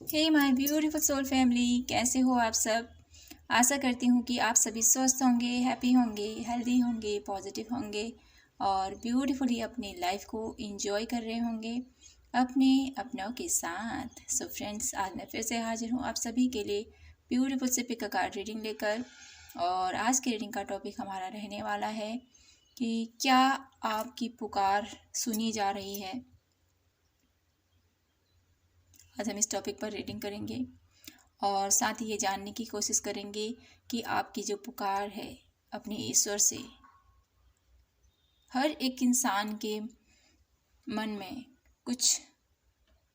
Hey my beautiful soul family, कैसे हो आप सब। आशा करती हूँ कि आप सभी स्वस्थ होंगे, हैप्पी होंगे, हेल्दी होंगे, पॉजिटिव होंगे और ब्यूटीफुली अपनी लाइफ को एंजॉय कर रहे होंगे अपने अपनों के साथ। सो फ्रेंड्स, आज मैं फिर से हाजिर हूँ आप सभी के लिए ब्यूटीफुल से पिक अ कार्ड रीडिंग लेकर। और आज की रीडिंग का टॉपिक हमारा रहने वाला है कि क्या आपकी पुकार सुनी जा रही है। आज हम इस टॉपिक पर रीडिंग करेंगे और साथ ही ये जानने की कोशिश करेंगे कि आपकी जो पुकार है अपने ईश्वर से, हर एक इंसान के मन में कुछ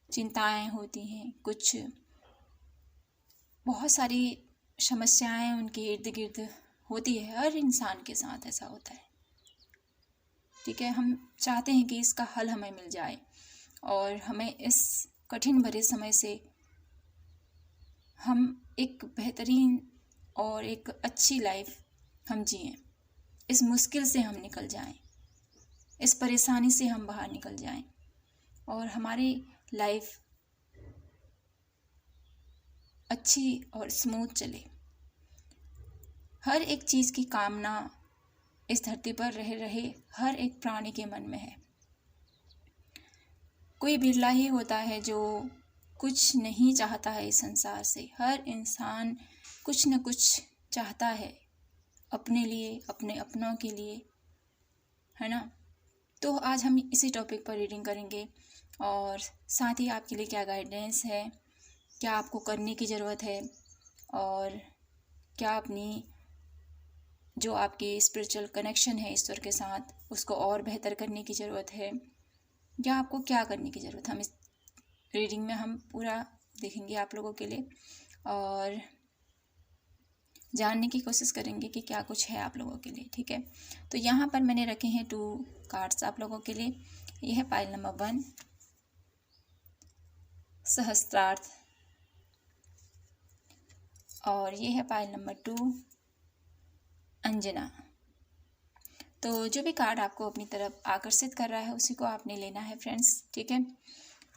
चिंताएं होती हैं, कुछ बहुत सारी समस्याएं उनके इर्द गिर्द होती है। हर इंसान के साथ ऐसा होता है, ठीक है। हम चाहते हैं कि इसका हल हमें मिल जाए और हमें इस कठिन भरे समय से हम एक बेहतरीन और एक अच्छी लाइफ हम जिएं, इस मुश्किल से हम निकल जाएं, इस परेशानी से हम बाहर निकल जाएं और हमारी लाइफ अच्छी और स्मूथ चले। हर एक चीज़ की कामना इस धरती पर रह रहे हर एक प्राणी के मन में है। कोई बिरला ही होता है जो कुछ नहीं चाहता है इस संसार से। हर इंसान कुछ न कुछ चाहता है अपने लिए, अपने अपनों के लिए, है ना। तो आज हम इसी टॉपिक पर रीडिंग करेंगे और साथ ही आपके लिए क्या गाइडेंस है, क्या आपको करने की ज़रूरत है और क्या अपनी जो आपकी स्पिरिचुअल कनेक्शन है ईश्वर के साथ उसको और बेहतर करने की ज़रूरत है, या आपको क्या करने की ज़रूरत है। हम इस रीडिंग में हम पूरा देखेंगे आप लोगों के लिए और जानने की कोशिश करेंगे कि क्या कुछ है आप लोगों के लिए, ठीक है। तो यहाँ पर मैंने रखे हैं 2 कार्ड्स आप लोगों के लिए। यह है पाइल नंबर 1 सहस्त्रार्थ और ये है पाइल नंबर 2 अंजना। तो जो भी कार्ड आपको अपनी तरफ आकर्षित कर रहा है उसी को आपने लेना है फ्रेंड्स, ठीक है।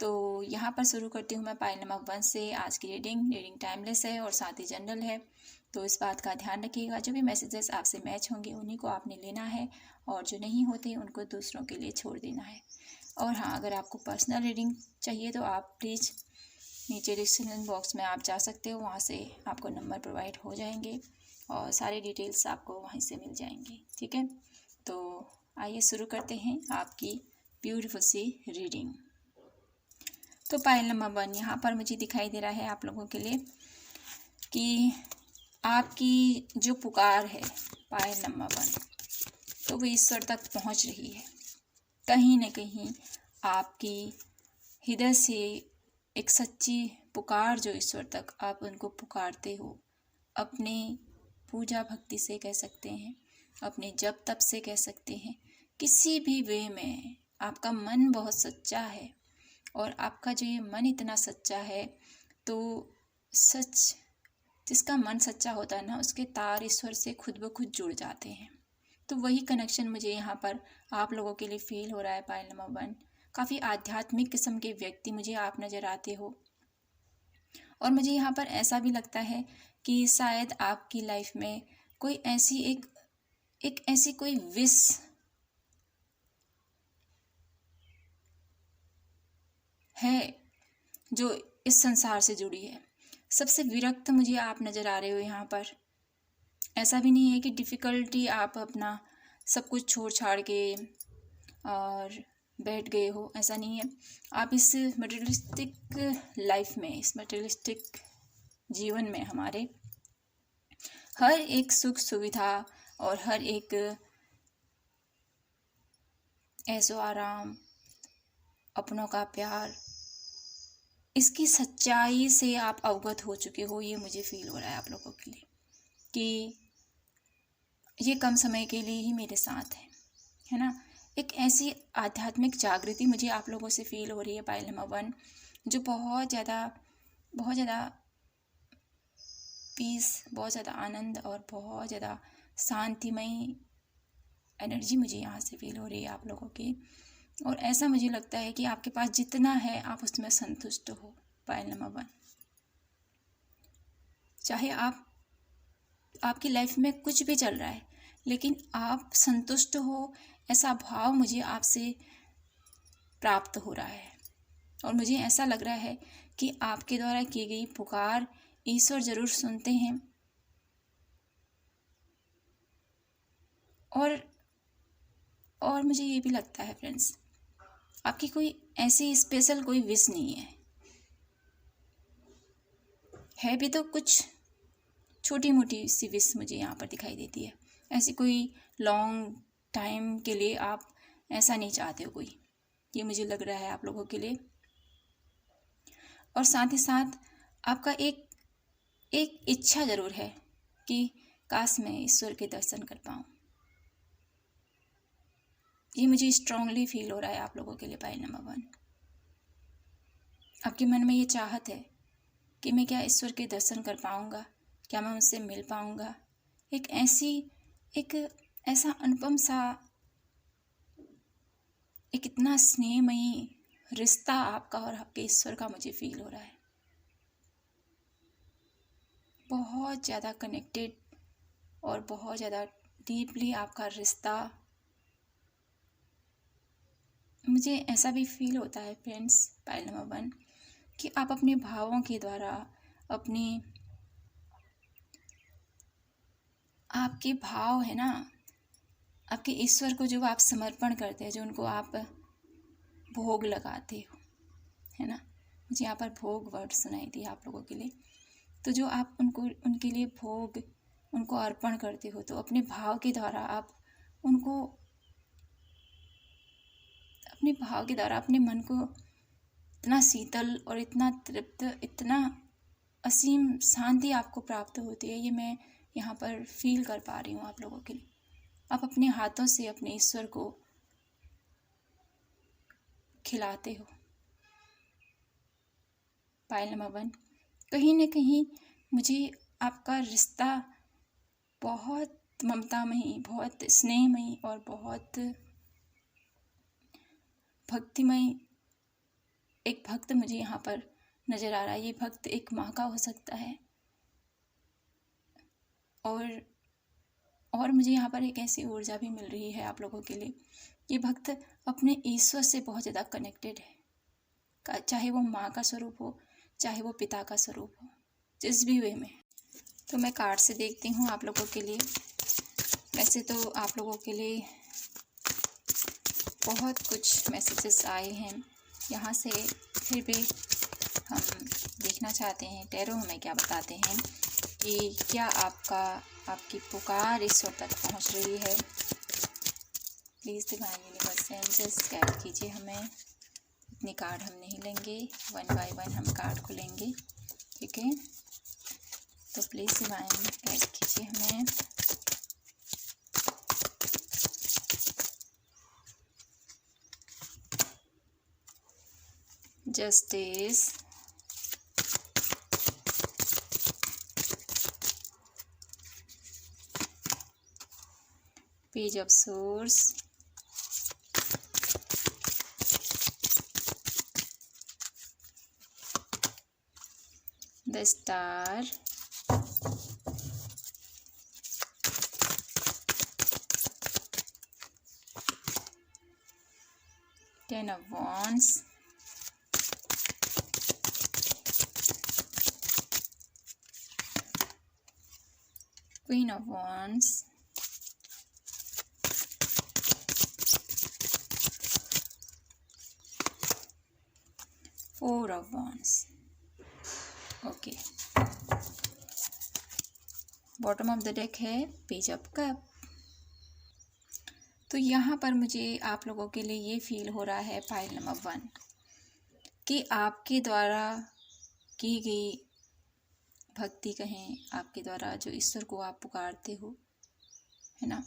तो यहाँ पर शुरू करती हूँ मैं पाइल नंबर 1 से। आज की रीडिंग टाइमलेस है और साथ ही जनरल है, तो इस बात का ध्यान रखिएगा। जो भी मैसेजेस आपसे मैच होंगे उन्हीं को आपने लेना है और जो नहीं होते उनको दूसरों के लिए छोड़ देना है। और हाँ, अगर आपको पर्सनल रीडिंग चाहिए तो आप प्लीज़ नीचे डिस्क्रिप्शन बॉक्स में आप जा सकते हो, वहाँ से आपको नंबर प्रोवाइड हो जाएंगे और सारी डिटेल्स आपको वहीं से मिल जाएंगी, ठीक है। तो आइए शुरू करते हैं आपकी ब्यूटीफुल सी रीडिंग। तो पाइल नंबर 1 यहाँ पर मुझे दिखाई दे रहा है आप लोगों के लिए कि आपकी जो पुकार है पाइल नंबर 1, तो वो ईश्वर तक पहुँच रही है। कहीं न कहीं आपकी हृदय से एक सच्ची पुकार जो ईश्वर तक आप उनको पुकारते हो, अपने पूजा भक्ति से कह सकते हैं, अपने जप तप से कह सकते हैं, किसी भी वे में आपका मन बहुत सच्चा है। और आपका जो ये मन इतना सच्चा है तो सच, जिसका मन सच्चा होता है ना, उसके तार ईश्वर से खुद ब खुद जुड़ जाते हैं। तो वही कनेक्शन मुझे यहाँ पर आप लोगों के लिए फील हो रहा है। पाइल नंबर 1 काफ़ी आध्यात्मिक किस्म के व्यक्ति मुझे आप नज़र आते हो और मुझे यहाँ पर ऐसा भी लगता है कि शायद आपकी लाइफ में कोई ऐसी एक ऐसी कोई विश है जो इस संसार से जुड़ी है। सबसे विरक्त मुझे आप नज़र आ रहे हो यहाँ पर। ऐसा भी नहीं है कि डिफ़िकल्टी आप अपना सब कुछ छोड़ छाड़ के और बैठ गए हो, ऐसा नहीं है। आप इस मटेरियलिस्टिक लाइफ में, इस मटेरियलिस्टिक जीवन में हमारे हर एक सुख सुविधा और हर एक ऐशो आराम, अपनों का प्यार, इसकी सच्चाई से आप अवगत हो चुके हो। ये मुझे फील हो रहा है आप लोगों के लिए कि ये कम समय के लिए ही मेरे साथ है ना। एक ऐसी आध्यात्मिक जागृति मुझे आप लोगों से फील हो रही है पाइल नंबर 1, जो बहुत ज़्यादा पीस, बहुत ज़्यादा आनंद और बहुत ज़्यादा शांतिमय एनर्जी मुझे यहाँ से फील हो रही है आप लोगों की। और ऐसा मुझे लगता है कि आपके पास जितना है आप उसमें संतुष्ट हो। पायल नंबर 1, चाहे आपकी लाइफ में कुछ भी चल रहा है लेकिन आप संतुष्ट हो, ऐसा भाव मुझे आपसे प्राप्त हो रहा है और मुझे ऐसा लग रहा है कि आपके द्वारा की गई पुकार ईश्वर जरूर सुनते हैं। और मुझे ये भी लगता है फ्रेंड्स, आपकी कोई ऐसी स्पेशल कोई विश नहीं है भी तो कुछ छोटी मोटी सी विश मुझे यहाँ पर दिखाई देती है। ऐसी कोई लॉन्ग टाइम के लिए आप ऐसा नहीं चाहते हो कोई, ये मुझे लग रहा है आप लोगों के लिए। और साथ ही साथ आपका एक इच्छा ज़रूर है कि काश मैं ईश्वर के दर्शन कर पाऊँ। ये मुझे स्ट्रांगली फील हो रहा है आप लोगों के लिए पायल नंबर 1। आपके मन में ये चाहत है कि मैं क्या ईश्वर के दर्शन कर पाऊँगा, क्या मैं उनसे मिल पाऊँगा। एक ऐसा अनुपम सा, एक इतना स्नेहमयी रिश्ता आपका और आपके ईश्वर का मुझे फील हो रहा है। बहुत ज़्यादा कनेक्टेड और बहुत ज़्यादा डीपली आपका रिश्ता। मुझे ऐसा भी फील होता है फ्रेंड्स पायल नंबर 1 कि आप अपने भावों के द्वारा आपके भाव है ना, आपके ईश्वर को जो आप समर्पण करते हैं, जो उनको आप भोग लगाते हो, है ना। मुझे यहाँ पर भोग वर्ड सुनाई दिया आप लोगों के लिए। तो जो आप उनके लिए भोग उनको अर्पण करते हो, तो अपने भाव के द्वारा आप उनको, अपने भाव के द्वारा अपने मन को इतना शीतल और इतना तृप्त, इतना असीम शांति आपको प्राप्त होती है। ये मैं यहाँ पर फील कर पा रही हूँ आप लोगों के लिए। आप अपने हाथों से अपने ईश्वर को खिलाते हो पायल नंबर 1। कहीं न कहीं मुझे आपका रिश्ता बहुत ममतामयी, बहुत स्नेहमयी और बहुत भक्तिमय, एक भक्त मुझे यहाँ पर नज़र आ रहा है। ये भक्त एक माँ का हो सकता है और मुझे यहाँ पर एक ऐसी ऊर्जा भी मिल रही है आप लोगों के लिए। ये भक्त अपने ईश्वर से बहुत ज़्यादा कनेक्टेड है, चाहे वो माँ का स्वरूप हो, चाहे वो पिता का स्वरूप हो, जिस भी वे में। तो मैं कार्ड से देखती हूँ आप लोगों के लिए। वैसे तो आप लोगों के लिए बहुत कुछ मैसेजेस आए हैं यहाँ से, फिर भी हम देखना चाहते हैं टैरो हमें क्या बताते हैं कि क्या आपकी पुकार ईश्वर तक पहुँच रही है। Please divine universe angels guide कीजिए हमें। इतने कार्ड हम नहीं लेंगे, 1 बाय 1 हम कार्ड को लेंगे, ठीक है। तो प्लीज़ डिवाइन गाइड कीजिए हमें। Justice, page of source, the star, ten of wands, queen of wands, four of wands. Okay, bottom of the deck है पेज ऑफ कप। तो यहाँ पर मुझे आप लोगों के लिए ये फील हो रहा है पायल नंबर 1 कि आपके द्वारा की गई भक्ति कहें, आपके द्वारा जो ईश्वर को आप पुकारते हो, है ना,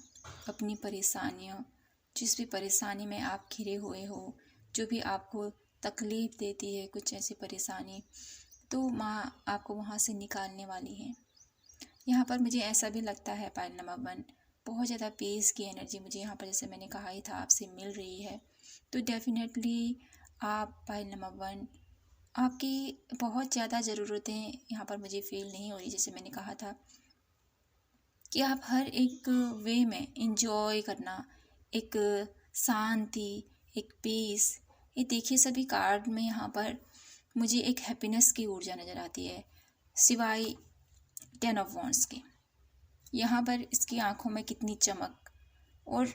अपनी परेशानियों, जिस भी परेशानी में आप घिरे हुए हो, जो भी आपको तकलीफ़ देती है कुछ ऐसी परेशानी, तो माँ आपको वहाँ से निकालने वाली है। यहाँ पर मुझे ऐसा भी लगता है पायल नंबर 1, बहुत ज़्यादा पीस की एनर्जी मुझे यहाँ पर, जैसे मैंने कहा ही था, आपसे मिल रही है। तो डेफिनेटली आप पायल नंबर 1 आपकी बहुत ज़्यादा ज़रूरतें यहाँ पर मुझे फ़ील नहीं हो रही। जैसे मैंने कहा था कि आप हर एक वे में इंजॉय करना, एक शांति, एक पीस, ये देखिए सभी कार्ड में यहाँ पर मुझे एक हैप्पीनेस की ऊर्जा नज़र आती है, सिवाय 10 ऑफ वॉन्ड्स के। यहाँ पर इसकी आंखों में कितनी चमक, और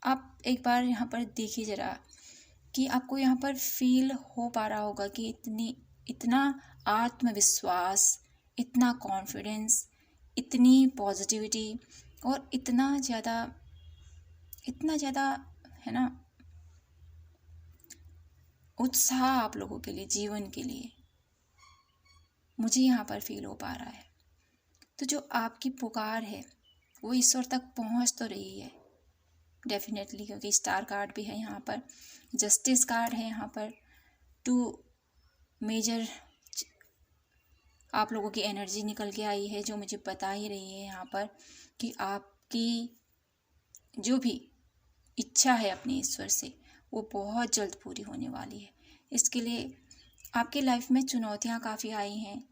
आप एक बार यहाँ पर देखिए ज़रा कि आपको यहाँ पर फील हो पा रहा होगा कि इतना आत्मविश्वास, इतना कॉन्फिडेंस, इतनी पॉजिटिविटी और इतना ज़्यादा है ना उत्साह आप लोगों के लिए, जीवन के लिए मुझे यहाँ पर फील हो पा रहा है। तो जो आपकी पुकार है वो ईश्वर तक पहुँच तो रही है डेफिनेटली, क्योंकि स्टार कार्ड भी है यहाँ पर, जस्टिस कार्ड है यहाँ पर, 2 मेजर आप लोगों की एनर्जी निकल के आई है जो मुझे बता ही रही है यहाँ पर कि आपकी जो भी इच्छा है अपने ईश्वर से वो बहुत जल्द पूरी होने वाली है। इसके लिए आपकी लाइफ में चुनौतियाँ काफ़ी आई हैं,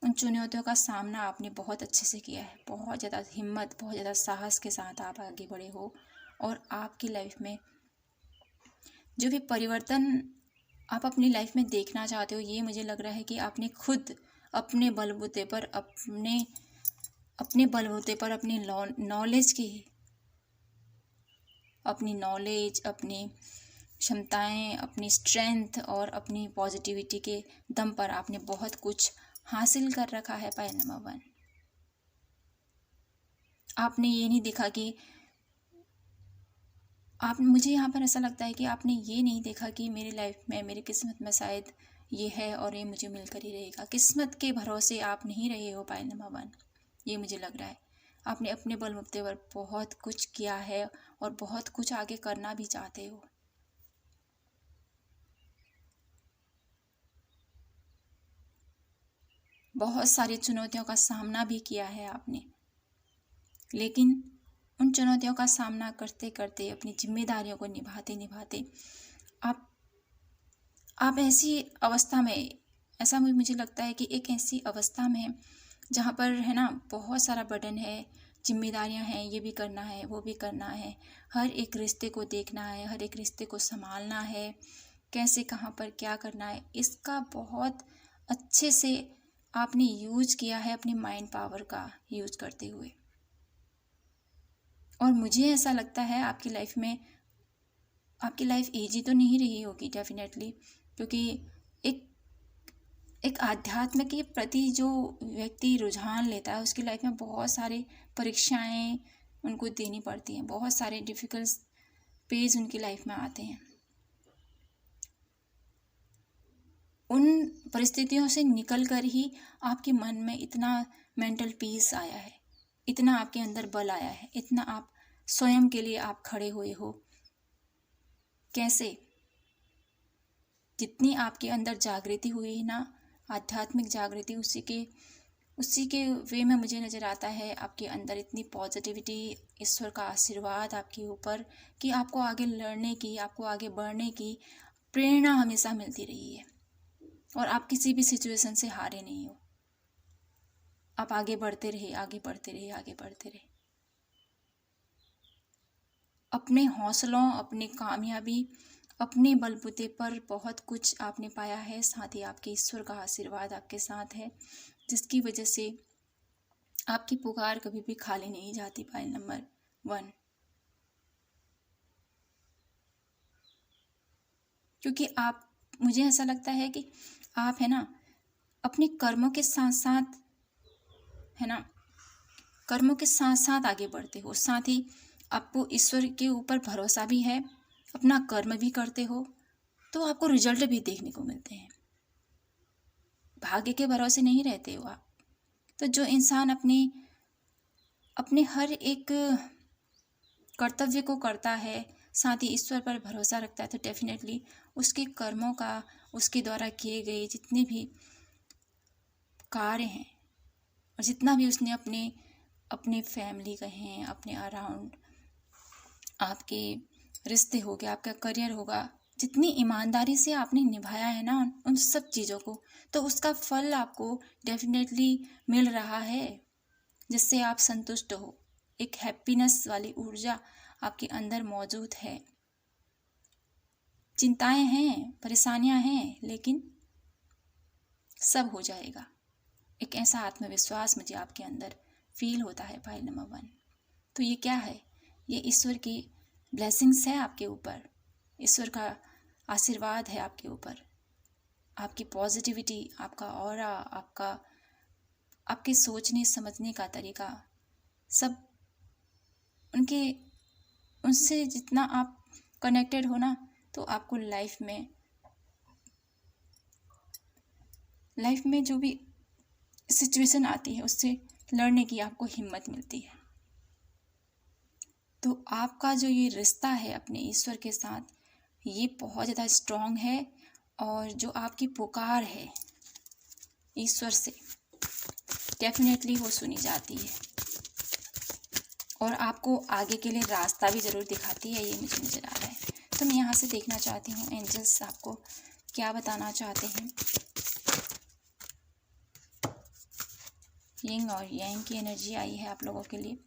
उन चुनौतियों का सामना आपने बहुत अच्छे से किया है, बहुत ज़्यादा हिम्मत, बहुत ज़्यादा साहस के साथ आप आगे बढ़े हो, और आपकी लाइफ में जो भी परिवर्तन आप अपनी लाइफ में देखना चाहते हो, ये मुझे लग रहा है कि आपने खुद अपने बलबूते पर अपनी नॉलेज, अपनी क्षमताएं, अपनी स्ट्रेंथ और अपनी पॉजिटिविटी के दम पर आपने बहुत कुछ हासिल कर रखा है। पॉइंट नंबर 1, आपने ये नहीं देखा कि मुझे यहाँ पर ऐसा लगता है कि आपने ये नहीं देखा कि मेरी लाइफ में, मेरी किस्मत में शायद ये है और ये मुझे मिलकर ही रहेगा। किस्मत के भरोसे आप नहीं रहे हो। पॉइंट नंबर 1, ये मुझे लग रहा है आपने अपने बलबूते पर बहुत कुछ किया है और बहुत कुछ आगे करना भी चाहते हो। बहुत सारी चुनौतियों का सामना भी किया है आपने, लेकिन उन चुनौतियों का सामना करते करते, अपनी जिम्मेदारियों को निभाते निभाते आप ऐसी अवस्था में, ऐसा मुझे लगता है कि एक ऐसी अवस्था में जहाँ पर है ना बहुत सारा बर्डन है, जिम्मेदारियाँ हैं, ये भी करना है, वो भी करना है, हर एक रिश्ते को देखना है, हर एक रिश्ते को संभालना है, कैसे कहाँ पर क्या करना है, इसका बहुत अच्छे से आपने यूज किया है, अपनी माइंड पावर का यूज करते हुए। और मुझे ऐसा लगता है आपकी लाइफ ईजी तो नहीं रही होगी डेफिनेटली, क्योंकि एक आध्यात्म के प्रति जो व्यक्ति रुझान लेता है उसकी लाइफ में बहुत सारी परीक्षाएं उनको देनी पड़ती हैं, बहुत सारे डिफ़िकल्ट पेज उनकी लाइफ में आते हैं। उन परिस्थितियों से निकल कर ही आपके मन में इतना मेंटल पीस आया है, इतना आपके अंदर बल आया है, इतना आप स्वयं के लिए आप खड़े हुए हो। कैसे? जितनी आपके अंदर जागृति हुई है ना, आध्यात्मिक जागृति, उसी के वे में मुझे नज़र आता है आपके अंदर इतनी पॉजिटिविटी, ईश्वर का आशीर्वाद आपके ऊपर कि आपको आगे लड़ने की, आपको आगे बढ़ने की प्रेरणा हमेशा मिलती रही है, और आप किसी भी सिचुएशन से हारे नहीं हो। आप आगे बढ़ते रहे, आगे बढ़ते रहे, आगे बढ़ते रहे। अपने हौसलों, अपनी कामयाबी, अपने बलबूते पर बहुत कुछ आपने पाया है, साथ ही आपके ईश्वर का आशीर्वाद आपके साथ है, जिसकी वजह से आपकी पुकार कभी भी खाली नहीं जाती। पॉइंट नंबर 1, क्योंकि मुझे ऐसा लगता है कि आप है ना अपने कर्मों के साथ साथ, है ना, कर्मों के साथ साथ आगे बढ़ते हो, साथ ही आपको ईश्वर के ऊपर भरोसा भी है, अपना कर्म भी करते हो, तो आपको रिजल्ट भी देखने को मिलते हैं। भाग्य के भरोसे नहीं रहते हो आप। तो जो इंसान अपने हर एक कर्तव्य को करता है, साथ ही ईश्वर पर भरोसा रखता है, तो डेफिनेटली उसके कर्मों का, उसके द्वारा किए गए जितने भी कार्य हैं और जितना भी उसने अपने फैमिली का हैं, अपने अराउंड, आपके रिश्ते हो गए, आपका करियर होगा, जितनी ईमानदारी से आपने निभाया है ना उन सब चीज़ों को, तो उसका फल आपको डेफिनेटली मिल रहा है, जिससे आप संतुष्ट हो। एक हैप्पीनेस वाली ऊर्जा आपके अंदर मौजूद है। चिंताएं हैं, परेशानियां हैं, लेकिन सब हो जाएगा। एक ऐसा आत्मविश्वास मुझे आपके अंदर फील होता है पाइल नंबर 1। तो ये क्या है? ये ईश्वर की ब्लेसिंग्स है आपके ऊपर, ईश्वर का आशीर्वाद है आपके ऊपर। आपकी पॉजिटिविटी, आपका ऑरा, आपके सोचने समझने का तरीका, सब उनसे जितना आप कनेक्टेड हो ना, तो आपको लाइफ में जो भी सिचुएशन आती है उससे लड़ने की आपको हिम्मत मिलती है। तो आपका जो ये रिश्ता है अपने ईश्वर के साथ, ये बहुत ज़्यादा स्ट्रॉन्ग है, और जो आपकी पुकार है ईश्वर से, डेफिनेटली वो सुनी जाती है, और आपको आगे के लिए रास्ता भी ज़रूर दिखाती है। ये मुझे नज़र आ रहा है। तो मैं यहाँ से देखना चाहती हूँ एंजल्स आपको क्या बताना चाहते हैं। यिंग और यांग की एनर्जी आई है आप लोगों के लिए,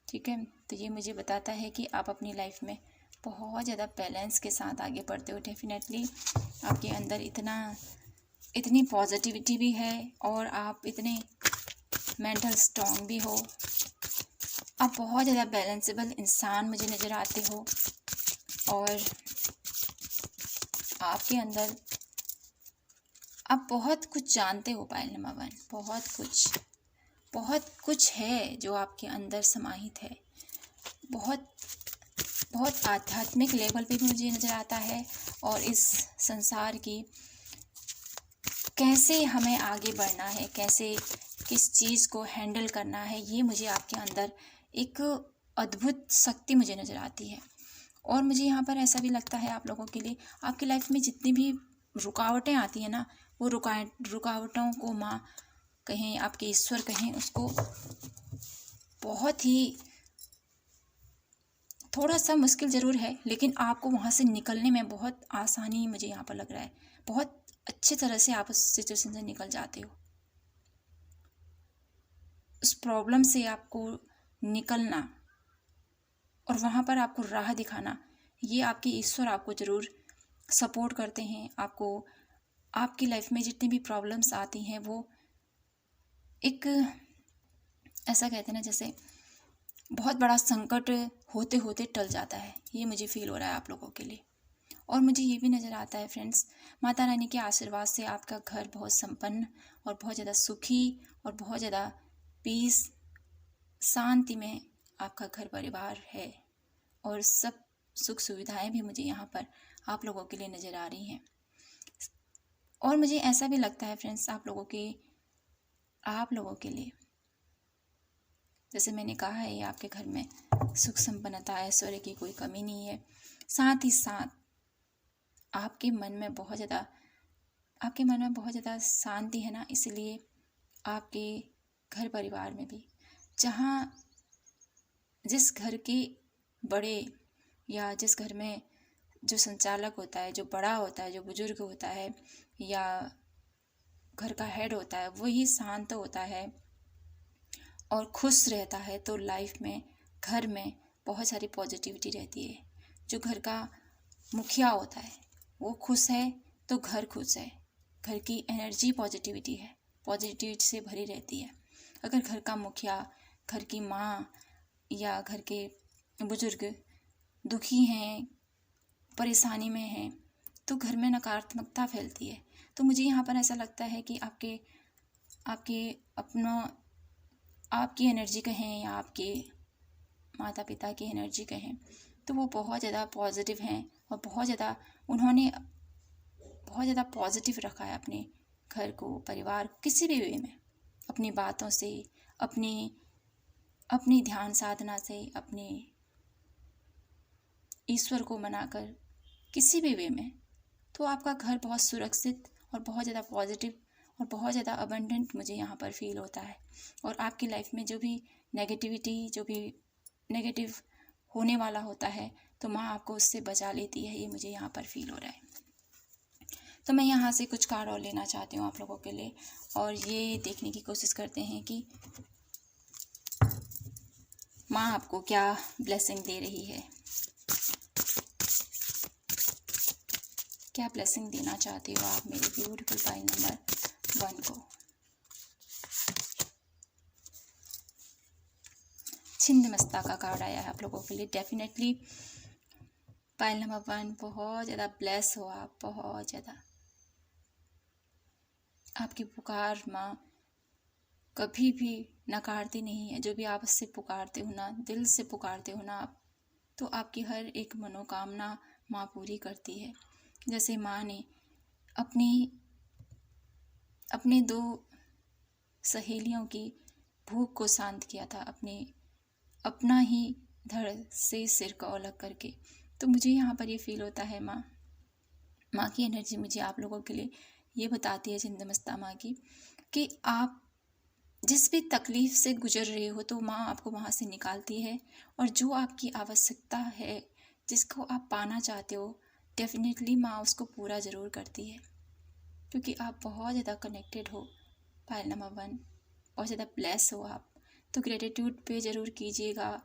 ठीक है। तो ये मुझे बताता है कि आप अपनी लाइफ में बहुत ज़्यादा बैलेंस के साथ आगे बढ़ते हो। डेफिनेटली आपके अंदर इतनी पॉजिटिविटी भी है, और आप इतने मेंटल स्ट्रॉन्ग भी हो। आप बहुत ज़्यादा बैलेंसेबल इंसान मुझे नज़र आते हो, और आपके अंदर आप बहुत कुछ जानते हो पाइल नंबर 1। बहुत कुछ है जो आपके अंदर समाहित है। बहुत आध्यात्मिक लेवल पे भी मुझे नज़र आता है, और इस संसार की कैसे हमें आगे बढ़ना है, कैसे किस चीज़ को हैंडल करना है, ये मुझे आपके अंदर एक अद्भुत शक्ति मुझे नज़र आती है। और मुझे यहाँ पर ऐसा भी लगता है आप लोगों के लिए, आपकी लाइफ में जितनी भी रुकावटें आती हैं ना, वो रुकावटों को माँ कहें, आपके ईश्वर कहें, उसको बहुत ही थोड़ा सा मुश्किल ज़रूर है, लेकिन आपको वहाँ से निकलने में बहुत आसानी मुझे यहाँ पर लग रहा है। बहुत अच्छी तरह से आप उस सिचुएशन से निकल जाते हो। उस प्रॉब्लम से आपको निकलना और वहाँ पर आपको राह दिखाना, ये आपके ईश्वर आपको ज़रूर सपोर्ट करते हैं। आपको आपकी लाइफ में जितनी भी प्रॉब्लम्स आती हैं, वो एक ऐसा कहते हैं ना, जैसे बहुत बड़ा संकट होते होते टल जाता है। ये मुझे फील हो रहा है आप लोगों के लिए। और मुझे ये भी नज़र आता है फ्रेंड्स, माता रानी के आशीर्वाद से आपका घर बहुत संपन्न और बहुत ज़्यादा सुखी और बहुत ज़्यादा पीस, शांति में आपका घर परिवार है, और सब सुख सुविधाएं भी मुझे यहाँ पर आप लोगों के लिए नज़र आ रही हैं। और मुझे ऐसा भी लगता है फ्रेंड्स, आप लोगों के लिए जैसे मैंने कहा है, ये आपके घर में सुख संपन्नता, ऐश्वर्य की कोई कमी नहीं है। साथ ही साथ आपके मन में बहुत ज़्यादा शांति है ना, इसलिए आपके घर परिवार में भी, जिस घर के बड़े या जिस घर में जो संचालक होता है, जो बड़ा होता है, जो बुजुर्ग होता है, या घर का हेड होता है, वही शांत होता है और खुश रहता है, तो लाइफ में, घर में बहुत सारी पॉजिटिविटी रहती है। जो घर का मुखिया होता है वो खुश है तो घर खुश है, घर की एनर्जी पॉजिटिविटी से भरी रहती है। अगर घर का मुखिया, घर की माँ या घर के बुजुर्ग दुखी हैं, परेशानी में हैं, तो घर में नकारात्मकता फैलती है। तो मुझे यहाँ पर ऐसा लगता है कि आपकी एनर्जी कहें या आपके माता पिता की एनर्जी कहें, तो वो बहुत ज़्यादा पॉजिटिव हैं, और उन्होंने बहुत ज़्यादा पॉजिटिव रखा है अपने घर को, परिवार को, किसी भी वे में, अपनी बातों से, अपनी ध्यान साधना से, अपने ईश्वर को मनाकर, किसी भी वे में। तो आपका घर बहुत सुरक्षित और बहुत ज़्यादा पॉजिटिव और बहुत ज़्यादा अबंडेंट मुझे यहाँ पर फील होता है। और आपकी लाइफ में जो भी नेगेटिव होने वाला होता है तो माँ आपको उससे बचा लेती है, ये मुझे यहाँ पर फील हो रहा है। तो मैं यहाँ से कुछ कार्ड और लेना चाहती हूँ आप लोगों के लिए, और ये देखने की कोशिश करते हैं कि माँ आपको क्या ब्लेसिंग दे रही है, क्या ब्लेसिंग देना चाहते हो आप मेरे ब्यूटीफुल पाइल नंबर 1 को। छिंदमस्ता का कार्ड आया है आप लोगों के लिए। डेफिनेटली पाइल नंबर 1 बहुत ज़्यादा ब्लेस हो आप, बहुत ज़्यादा। आपकी पुकार माँ कभी भी नकारती नहीं है। जो भी आप उससे पुकारते हो ना, दिल से पुकारते हो ना आप, तो आपकी हर एक मनोकामना माँ पूरी करती है। जैसे माँ ने अपने 2 सहेलियों की भूख को शांत किया था, अपना ही धड़ से सिर को अलग करके। तो मुझे यहाँ पर ये फील होता है माँ की एनर्जी मुझे आप लोगों के लिए ये बताती है, छिंदमस्ता माँ की, कि आप जिस भी तकलीफ़ से गुजर रहे हो तो माँ आपको वहाँ से निकालती है, और जो आपकी आवश्यकता है, जिसको आप पाना चाहते हो, डेफिनेटली माँ उसको पूरा ज़रूर करती है, क्योंकि आप बहुत ज़्यादा कनेक्टेड हो पाइल नंबर 1, बहुत ज़्यादा ब्लेस हो आप। तो ग्रेटिट्यूड पे ज़रूर कीजिएगा।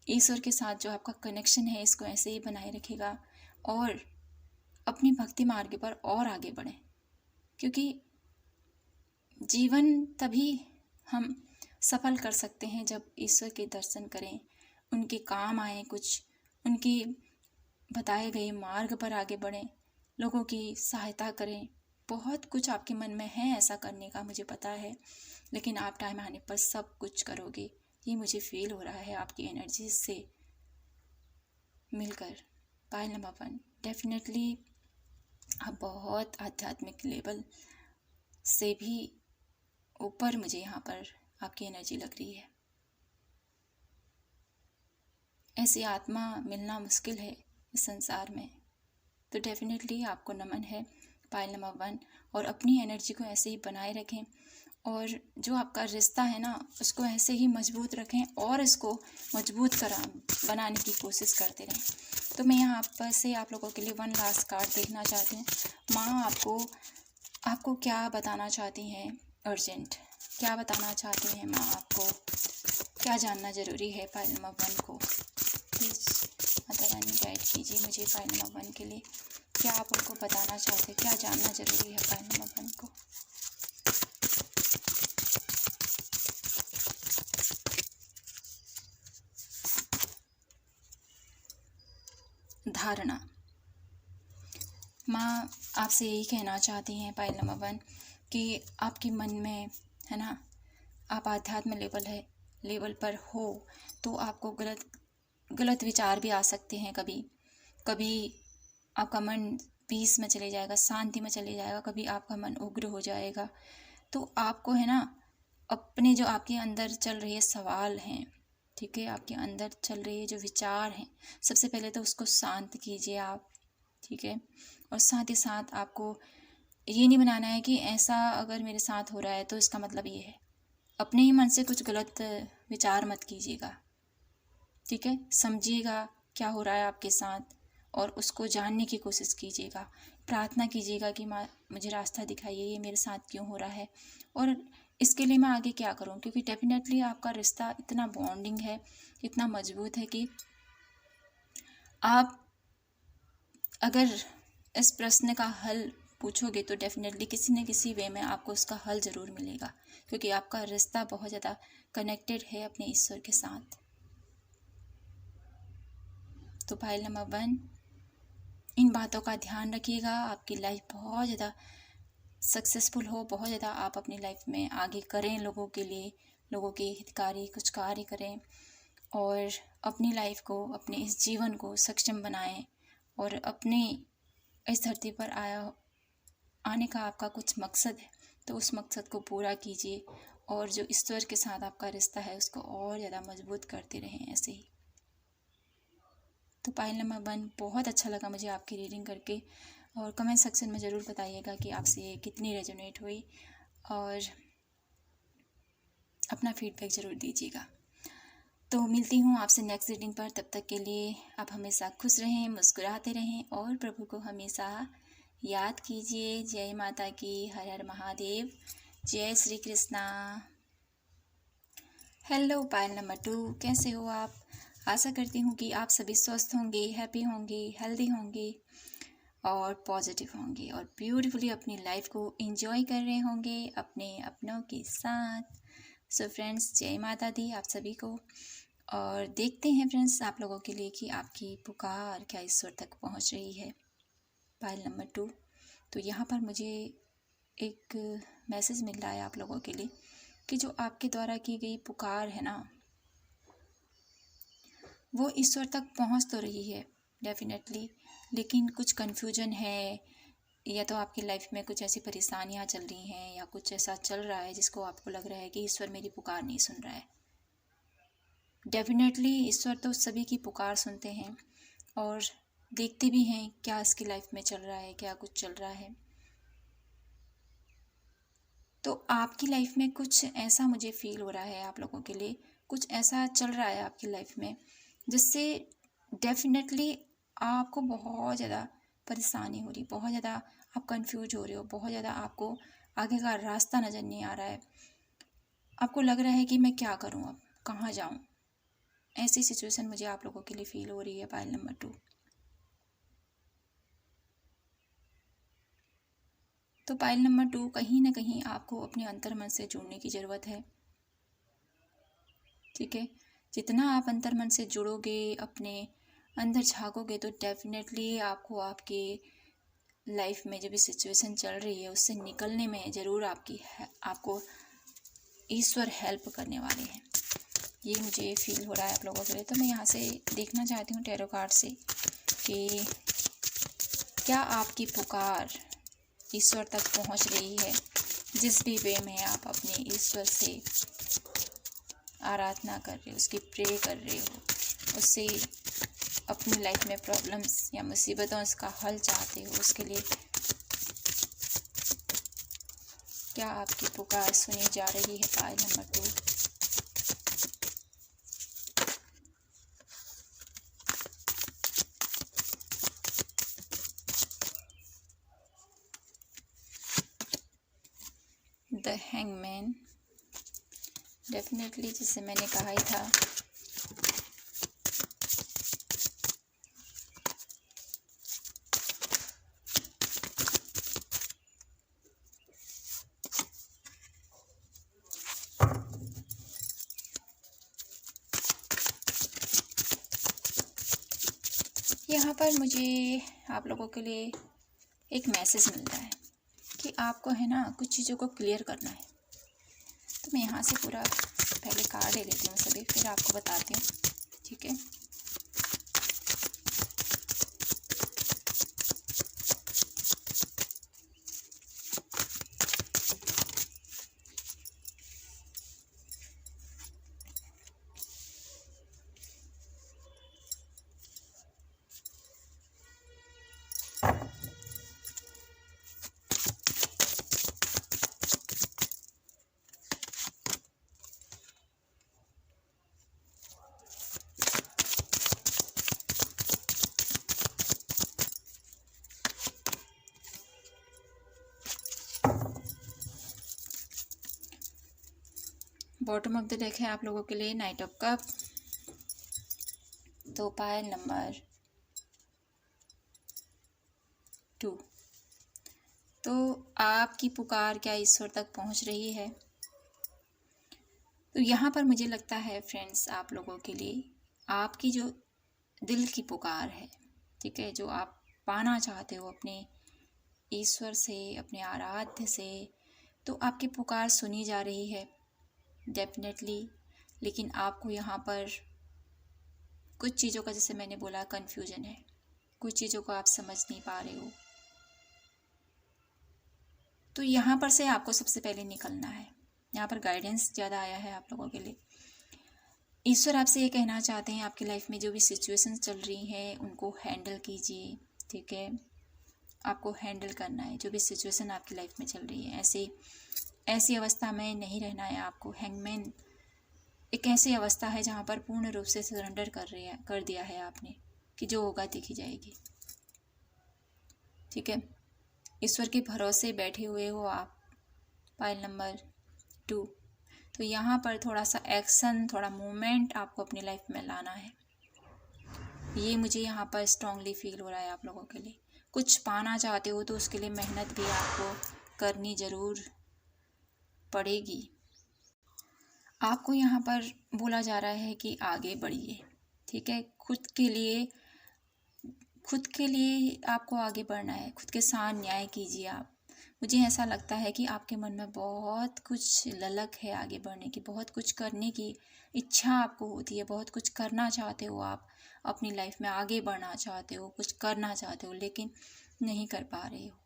ईश्वर के साथ जो आपका कनेक्शन है इसको ऐसे ही बनाए रखिएगा, और अपनी भक्ति मार्ग पर और आगे बढ़ें, क्योंकि जीवन तभी हम सफल कर सकते हैं जब ईश्वर के दर्शन करें, उनके काम आए, कुछ उनकी बताए गए मार्ग पर आगे बढ़ें, लोगों की सहायता करें। बहुत कुछ आपके मन में है ऐसा करने का, मुझे पता है, लेकिन आप टाइम आने पर सब कुछ करोगे, ये मुझे फील हो रहा है आपकी एनर्जी से मिलकर। पाइल नंबर 1, डेफिनेटली आप बहुत आध्यात्मिक लेवल से भी ऊपर मुझे यहाँ पर आपकी एनर्जी लग रही है। ऐसी आत्मा मिलना मुश्किल है इस संसार में, तो डेफिनेटली आपको नमन है पाइल नंबर 1, और अपनी एनर्जी को ऐसे ही बनाए रखें, और जो आपका रिश्ता है ना उसको ऐसे ही मजबूत रखें, और इसको मजबूत बनाने की कोशिश करते रहें। तो मैं यहाँ पर से आप लोगों के लिए 1 लास्ट कार्ड देखना चाहती हूँ। माँ आपको क्या बताना चाहती हैं, अर्जेंट क्या बताना चाहती हैं माँ आपको, क्या जानना ज़रूरी है पाइल नंबर 1 को। प्लीज़ माता रानी गाइड कीजिए मुझे पाइल नंबर 1 के लिए, क्या आप उनको बताना चाहते हैं, क्या जानना ज़रूरी है पाइल नंबर 1 को। धारणा, माँ आपसे यही कहना चाहती हैं पाइल नंबर 1 कि आपके मन में है ना, आप आध्यात्म लेवल पर हो तो आपको गलत विचार भी आ सकते हैं। कभी आपका मन पीस में चले जाएगा, शांति में चले जाएगा, कभी आपका मन उग्र हो जाएगा। तो आपको है ना, अपने जो आपके अंदर चल रहे सवाल हैं, ठीक है, आपके अंदर चल रहे जो विचार हैं, सबसे पहले तो उसको शांत कीजिए आप, ठीक है। और साथ ही साथ आपको ये नहीं बनाना है कि ऐसा अगर मेरे साथ हो रहा है तो इसका मतलब ये है। अपने ही मन से कुछ गलत विचार मत कीजिएगा, ठीक है। समझिएगा क्या हो रहा है आपके साथ और उसको जानने की कोशिश कीजिएगा। प्रार्थना कीजिएगा कि माँ मुझे रास्ता दिखाइए, ये मेरे साथ क्यों हो रहा है और इसके लिए मैं आगे क्या करूँ, क्योंकि डेफिनेटली आपका रिश्ता इतना बॉन्डिंग है, इतना मजबूत है कि आप अगर इस प्रश्न का हल पूछोगे तो डेफिनेटली किसी न किसी वे में आपको उसका हल ज़रूर मिलेगा, क्योंकि आपका रिश्ता बहुत ज़्यादा कनेक्टेड है अपने ईश्वर के साथ। तो पाइल नंबर 1, इन बातों का ध्यान रखिएगा। आपकी लाइफ बहुत ज़्यादा सक्सेसफुल हो, बहुत ज़्यादा आप अपनी लाइफ में आगे करें, लोगों के लिए, लोगों के हितकारी कुछ कार्य करें और अपनी लाइफ को, अपने इस जीवन को सक्षम बनाएं और अपने इस धरती पर आने का आपका कुछ मकसद है तो उस मकसद को पूरा कीजिए और जो ईश्वर के साथ आपका रिश्ता है उसको और ज़्यादा मजबूत करते रहें ऐसे ही। तो पाइल नंबर 1, बहुत अच्छा लगा मुझे आपकी रीडिंग करके और कमेंट सेक्शन में ज़रूर बताइएगा कि आपसे ये कितनी रेजोनेट हुई और अपना फीडबैक ज़रूर दीजिएगा। तो मिलती हूँ आपसे नेक्स्ट रीडिंग पर। तब तक के लिए आप हमेशा खुश रहें, मुस्कुराते रहें और प्रभु को हमेशा याद कीजिए। जय माता की, हर हर महादेव, जय श्री कृष्णा। हेलो पायल नंबर 2, कैसे हो आप? आशा करती हूँ कि आप सभी स्वस्थ होंगे, हैप्पी होंगे, हेल्दी होंगे और पॉजिटिव होंगे और ब्यूटीफुली अपनी लाइफ को एंजॉय कर रहे होंगे अपने अपनों के साथ। सो फ्रेंड्स, जय माता दी आप सभी को। और देखते हैं फ्रेंड्स आप लोगों के लिए कि आपकी पुकार क्या ईश्वर तक पहुंच रही है। पायल नंबर 2, तो यहाँ पर मुझे एक मैसेज मिल रहा है आप लोगों के लिए कि जो आपके द्वारा की गई पुकार है ना, वो ईश्वर तक पहुंच तो रही है डेफिनेटली, लेकिन कुछ कन्फ्यूजन है, या तो आपकी लाइफ में कुछ ऐसी परेशानियां चल रही हैं या कुछ ऐसा चल रहा है जिसको आपको लग रहा है कि ईश्वर मेरी पुकार नहीं सुन रहा है। डेफिनेटली ईश्वर तो सभी की पुकार सुनते हैं और देखते भी हैं क्या इसकी लाइफ में चल रहा है, क्या कुछ चल रहा है। तो आपकी लाइफ में कुछ ऐसा मुझे फील हो रहा है, आप लोगों के लिए कुछ ऐसा चल रहा है आपकी लाइफ में जिससे डेफिनेटली आपको बहुत ज़्यादा परेशानी हो रही, बहुत ज़्यादा आप कंफ्यूज हो रहे हो, बहुत ज़्यादा आपको आगे का रास्ता नज़र नहीं आ रहा है। आपको लग रहा है कि मैं क्या करूं, अब कहाँ जाऊं। ऐसी सिचुएशन मुझे आप लोगों के लिए फील हो रही है पायल नंबर 2। तो पायल नंबर 2, कहीं ना कहीं आपको अपने अंतर मन से जुड़ने की ज़रूरत है। ठीक है, जितना आप अंतर मन से जुड़ोगे, अपने अंदर झाँकोगे, तो डेफिनेटली आपको आपके लाइफ में जो भी सिचुएशन चल रही है उससे निकलने में ज़रूर आपको ईश्वर हेल्प करने वाले हैं। ये मुझे फील हो रहा है आप लोगों के लिए। तो मैं यहाँ से देखना चाहती हूँ टैरो कार्ड से कि क्या आपकी पुकार ईश्वर तक पहुँच रही है। जिस भी वे में आप अपने ईश्वर से आराधना कर रहे हो, उसकी प्रे कर रहे हो, उससे अपनी लाइफ में प्रॉब्लम्स या मुसीबतों का हल चाहते हो, उसके लिए क्या आपकी पुकार सुनी जा रही है पायल नंबर 2। द हैंगमैन, डेफिनेटली जैसे मैंने कहा ही था, यहाँ पर मुझे आप लोगों के लिए एक मैसेज मिल रहा है कि आपको है ना कुछ चीज़ों को क्लियर करना है। तो मैं यहाँ से पूरा पहले कार्ड ले लेती हूँ सभी, फिर आपको बताती हूँ। ठीक है, बॉटम ऑफ द डेक है आप लोगों के लिए नाइट ऑफ कप। तो पायल नंबर 2, तो आपकी पुकार क्या ईश्वर तक पहुंच रही है। तो यहाँ पर मुझे लगता है फ्रेंड्स आप लोगों के लिए आपकी जो दिल की पुकार है, ठीक है, जो आप पाना चाहते हो अपने ईश्वर से, अपने आराध्य से, तो आपकी पुकार सुनी जा रही है डेफिनेटली। लेकिन आपको यहाँ पर कुछ चीज़ों का, जैसे मैंने बोला, कन्फ्यूजन है, कुछ चीज़ों को आप समझ नहीं पा रहे हो। तो यहाँ पर से आपको सबसे पहले निकलना है। यहाँ पर गाइडेंस ज़्यादा आया है आप लोगों के लिए। ईश्वर आपसे ये कहना चाहते हैं आपकी लाइफ में जो भी सिचुएशंस चल रही हैं उनको हैंडल कीजिए। ठीक है, आपको हैंडल करना है जो भी सिचुएशन आपकी लाइफ में चल रही है। ऐसी अवस्था में नहीं रहना है आपको। हैंगमैन एक ऐसी अवस्था है जहाँ पर पूर्ण रूप से सरेंडर कर दिया है आपने कि जो होगा देखी जाएगी। ठीक है, ईश्वर के भरोसे बैठे हुए हो आप। पाइल नंबर 2, तो यहाँ पर थोड़ा सा एक्शन, थोड़ा मूवमेंट आपको अपनी लाइफ में लाना है। ये मुझे यहाँ पर स्ट्रांगली फील हो रहा है आप लोगों के लिए। कुछ पाना चाहते हो तो उसके लिए मेहनत भी आपको करनी ज़रूर पड़ेगी। आपको यहाँ पर बोला जा रहा है कि आगे बढ़िए। ठीक है, खुद के लिए आपको आगे बढ़ना है, खुद के साथ न्याय कीजिए आप। मुझे ऐसा लगता है कि आपके मन में बहुत कुछ ललक है आगे बढ़ने की, बहुत कुछ करने की इच्छा आपको होती है, बहुत कुछ करना चाहते हो आप अपनी लाइफ में, आगे बढ़ना चाहते हो, कुछ करना चाहते हो, लेकिन नहीं कर पा रहे हो।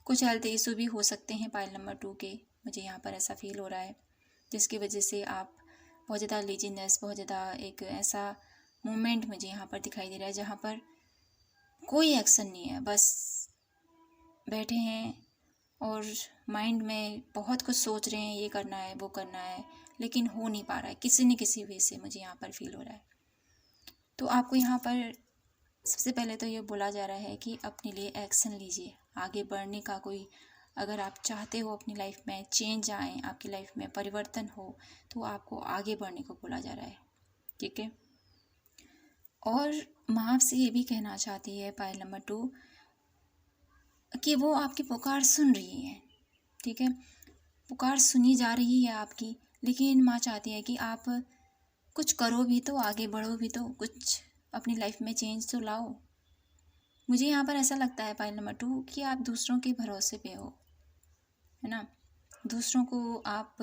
कुछ हेल्थ इशू भी हो सकते हैं पाइल नंबर 2 के, मुझे यहाँ पर ऐसा फील हो रहा है, जिसकी वजह से आप बहुत ज़्यादा लेजीनेस, बहुत ज़्यादा एक ऐसा मोमेंट मुझे यहाँ पर दिखाई दे रहा है जहाँ पर कोई एक्शन नहीं है, बस बैठे हैं और माइंड में बहुत कुछ सोच रहे हैं, ये करना है, वो करना है, लेकिन हो नहीं पा रहा है किसी न किसी वे से, मुझे यहाँ पर फील हो रहा है। तो आपको यहाँ पर सबसे पहले तो ये बोला जा रहा है कि अपने लिए एक्शन लीजिए, आगे बढ़ने का कोई, अगर आप चाहते हो अपनी लाइफ में चेंज आए, आपकी लाइफ में परिवर्तन हो, तो आपको आगे बढ़ने को बोला जा रहा है। ठीक है, और माँ आपसे ये भी कहना चाहती है पाइल नंबर 2 कि वो आपकी पुकार सुन रही है। ठीक है, पुकार सुनी जा रही है आपकी, लेकिन माँ चाहती है कि आप कुछ करो भी तो, आगे बढ़ो भी तो, कुछ अपनी लाइफ में चेंज तो लाओ। मुझे यहाँ पर ऐसा लगता है पाइल नंबर 2 कि आप दूसरों के भरोसे पे हो, है ना। दूसरों को आप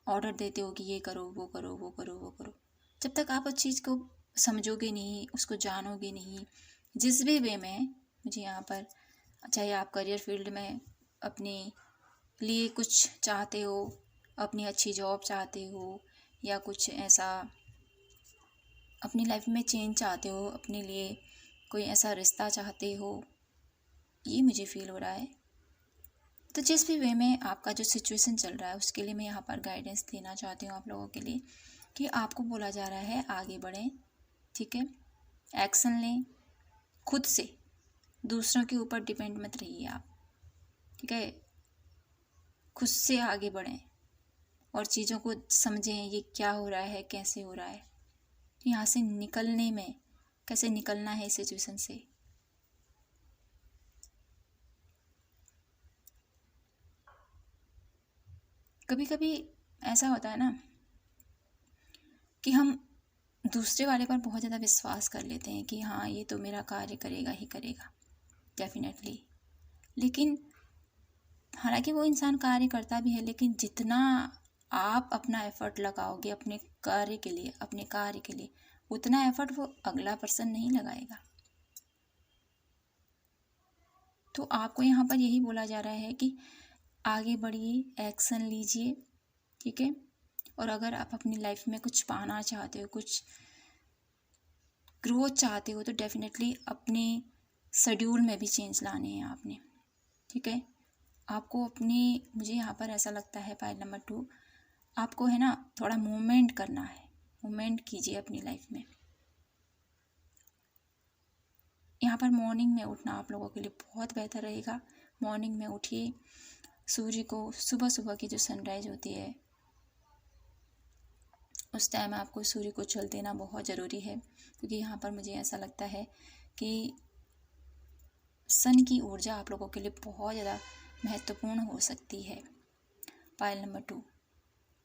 ऑर्डर देते हो कि ये करो, वो करो, वो करो, वो करो। जब तक आप उस चीज़ को समझोगे नहीं, उसको जानोगे नहीं, जिस भी वे में, मुझे यहाँ पर, चाहे आप करियर फील्ड में अपने लिए कुछ चाहते हो, अपनी अच्छी जॉब चाहते हो, या कुछ ऐसा अपनी लाइफ में चेंज चाहते हो, अपने लिए कोई ऐसा रिश्ता चाहते हो, ये मुझे फील हो रहा है। तो जिस भी वे में आपका जो सिचुएशन चल रहा है, उसके लिए मैं यहाँ पर गाइडेंस देना चाहती हूँ आप लोगों के लिए कि आपको बोला जा रहा है आगे बढ़ें। ठीक है, एक्शन लें खुद से, दूसरों के ऊपर डिपेंड मत रहिए आप। ठीक है, खुद से आगे बढ़ें और चीज़ों को समझें, ये क्या हो रहा है, कैसे हो रहा है, यहाँ से निकलने में कैसे निकलना है इस सिचुएशन से। कभी कभी ऐसा होता है ना कि हम दूसरे वाले पर बहुत ज़्यादा विश्वास कर लेते हैं कि हाँ ये तो मेरा कार्य करेगा ही करेगा डेफिनेटली, लेकिन हालांकि वो इंसान कार्य करता भी है, लेकिन जितना आप अपना एफर्ट लगाओगे अपने कार्य के लिए, अपने कार्य के लिए, उतना एफर्ट वो अगला पर्सन नहीं लगाएगा। तो आपको यहाँ पर यही बोला जा रहा है कि आगे बढ़िए, एक्शन लीजिए। ठीक है, और अगर आप अपनी लाइफ में कुछ पाना चाहते हो, कुछ ग्रोथ चाहते हो, तो डेफिनेटली अपने शेड्यूल में भी चेंज लाने हैं आपने। ठीक है, आपको अपनी, मुझे यहाँ पर ऐसा लगता है पाइल नंबर 2, आपको है ना थोड़ा मूवमेंट करना है, मूवमेंट कीजिए अपनी लाइफ में। यहाँ पर मॉर्निंग में उठना आप लोगों के लिए बहुत बेहतर रहेगा। मॉर्निंग में उठिए, सूर्य को सुबह सुबह की जो सनराइज होती है उस टाइम आपको सूर्य को जल देना बहुत ज़रूरी है, क्योंकि यहाँ पर मुझे ऐसा लगता है कि सन की ऊर्जा आप लोगों के लिए बहुत ज़्यादा महत्वपूर्ण हो सकती है। पाइल नंबर 2,